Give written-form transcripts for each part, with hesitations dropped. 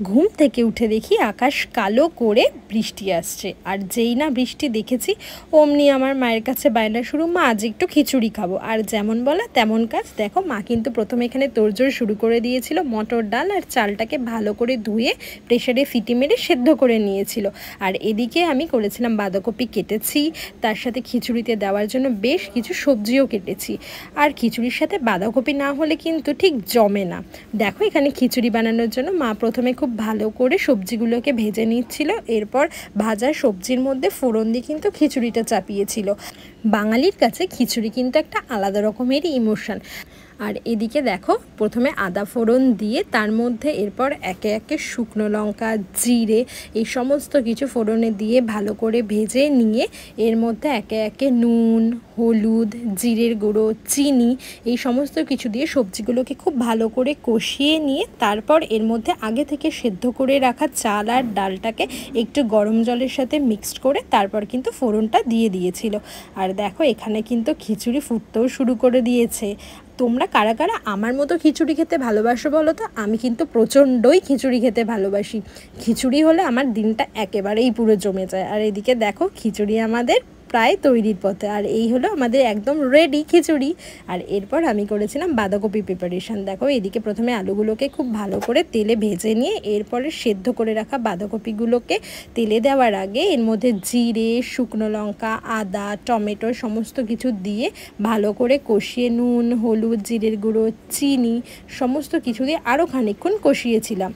ঘুম থেকে উঠে দেখি আকাশ কালো করে বৃষ্টি আসছে। আর যেই না বৃষ্টি দেখেছি অমনি আমার মায়ের কাছে বায়না শুরু, মা আজ একটু খিচুড়ি খাবো। আর যেমন বলা তেমন কাজ। দেখো মা কিন্তু প্রথমে এখানে তোড়জোড় শুরু করে দিয়েছিল। মটর ডাল আর চালটাকে ভালো করে ধুয়ে প্রেশারে সিটি মেরে সেদ্ধ করে নিয়েছিল। আর এদিকে আমি করেছিলাম বাঁধাকপি কেটেছি, তার সাথে খিচুড়িতে দেওয়ার জন্য বেশ কিছু সবজিও কেটেছি। আর খিচুড়ির সাথে বাঁধাকপি না হলে কিন্তু ঠিক জমে না। দেখো এখানে খিচুড়ি বানানোর জন্য মা প্রথমে খুব ভালো করে সবজিগুলোকে ভেজে নিচ্ছিল, এরপর ভাজা সবজির মধ্যে ফোড়ন দিয়ে কিন্তু খিচুড়িটা চাপিয়েছিল। বাঙালির কাছে খিচুড়ি কিন্তু একটা আলাদা রকমেরই ইমোশন। আর এদিকে দেখো প্রথমে আদা ফোড়ন দিয়ে তার মধ্যে এরপর একে একে শুকনো লঙ্কা, জিরে এই সমস্ত কিছু ফোড়নে দিয়ে ভালো করে ভেজে নিয়ে এর মধ্যে একে একে নুন, হলুদ, জিরের গুঁড়ো, চিনি এই সমস্ত কিছু দিয়ে সবজিগুলোকে খুব ভালো করে কষিয়ে নিয়ে তারপর এর মধ্যে আগে থেকে সেদ্ধ করে রাখা চাল আর ডালটাকে একটু গরম জলের সাথে মিক্সড করে তারপর কিন্তু ফোড়নটা দিয়ে দিয়েছিল। আর দেখো এখানে কিন্তু খিচুড়ি ফুটতেও শুরু করে দিয়েছে। তোমরা কারা কারা আমার মতো খিচুড়ি খেতে ভালোবাসো বলো তো? আমি কিন্তু প্রচণ্ডই খিচুড়ি খেতে ভালোবাসি। খিচুড়ি হলে আমার দিনটা একেবারেই পুরো জমে যায়। আর এদিকে দেখো খিচুড়ি আমাদের প্রায় তৈরির পথে। আর এই হলো আমাদের একদম রেডি খিচুড়ি। আর এরপর আমি করেছিলাম বাঁধাকপি প্রিপারেশান। দেখো এদিকে প্রথমে আলুগুলোকে খুব ভালো করে তেলে ভেজে নিয়ে এরপরে সেদ্ধ করে রাখা বাঁধাকপিগুলোকে তেলে দেওয়ার আগে এর মধ্যে জিরে, শুকনো লঙ্কা, আদা, টমেটো সমস্ত কিছু দিয়ে ভালো করে কষিয়ে নুন, হলুদ, জিরের গুঁড়ো, চিনি সমস্ত কিছু দিয়ে আরও খানিকক্ষণ কষিয়েছিলাম।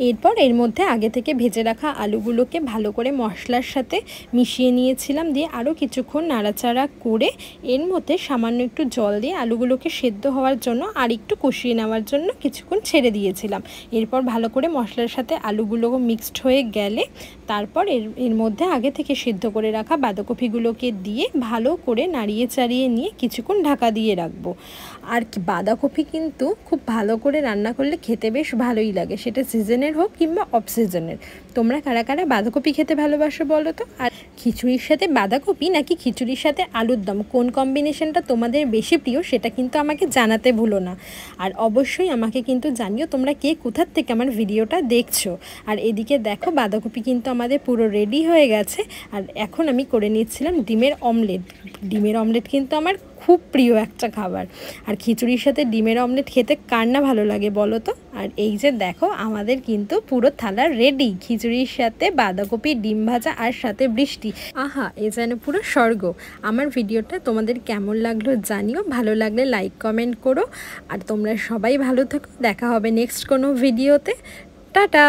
এরপর এর মধ্যে আগে থেকে ভেজে রাখা আলুগুলোকে ভালো করে মশলার সাথে মিশিয়ে নিয়েছিলাম, দিয়ে আরও কিছুক্ষণ নাড়াচাড়া করে এর মধ্যে সামান্য একটু জল দিয়ে আলুগুলোকে সেদ্ধ হওয়ার জন্য আর একটু কষিয়ে নেওয়ার জন্য কিছুক্ষণ ছেড়ে দিয়েছিলাম। এরপর ভালো করে মশলার সাথে আলুগুলো মিক্সড হয়ে গেলে তারপর এর মধ্যে আগে থেকে সেদ্ধ করে রাখা বাঁধাকপিগুলোকে দিয়ে ভালো করে নাড়িয়ে চাড়িয়ে নিয়ে কিছুক্ষণ ঢাকা দিয়ে রাখবো। আর বাঁধাকপি কিন্তু খুব ভালো করে রান্না করলে খেতে বেশ ভালোই লাগে, সেটা সিজনের হোক কিংবা অফ সিজনের। তোমরা কারা কারা বাঁধাকপি খেতে ভালোবাসো বলো তো? আর খিচুড়ির সাথে বাঁধাকপি নাকি খিচুড়ির সাথে আলুর দম, কোন কম্বিনেশনটা তোমাদের বেশি প্রিয় সেটা কিন্তু আমাকে জানাতে ভুলো না। আর অবশ্যই আমাকে কিন্তু জানিও তোমরা কে কোথার থেকে আমার ভিডিওটা দেখছো। আর এদিকে দেখো বাঁধাকপি কিন্তু আমাদের পুরো রেডি হয়ে গেছে। আর এখন আমি করে নিচ্ছিলাম ডিমের অমলেট। ডিমের অমলেট কিন্তু আমার খুব প্রিয় একটা খাবার। আর খিচুড়ির সাথে ডিমের অমলেট খেতে কার না ভালো লাগে বলো তো? আর এই যে দেখো আমাদের কিন্তু পুরো থালা রেডি, খিচুড়ির সাথে বাঁধাকপি, ডিম ভাজা আর সাথে বৃষ্টি। আহা, এ যেন পুরো স্বর্গ। আমার ভিডিওটা তোমাদের কেমন লাগলো জানিও, ভালো লাগলে লাইক কমেন্ট করো। আর তোমরা সবাই ভালো থাকো, দেখা হবে নেক্সট কোনো ভিডিওতে। টাটা।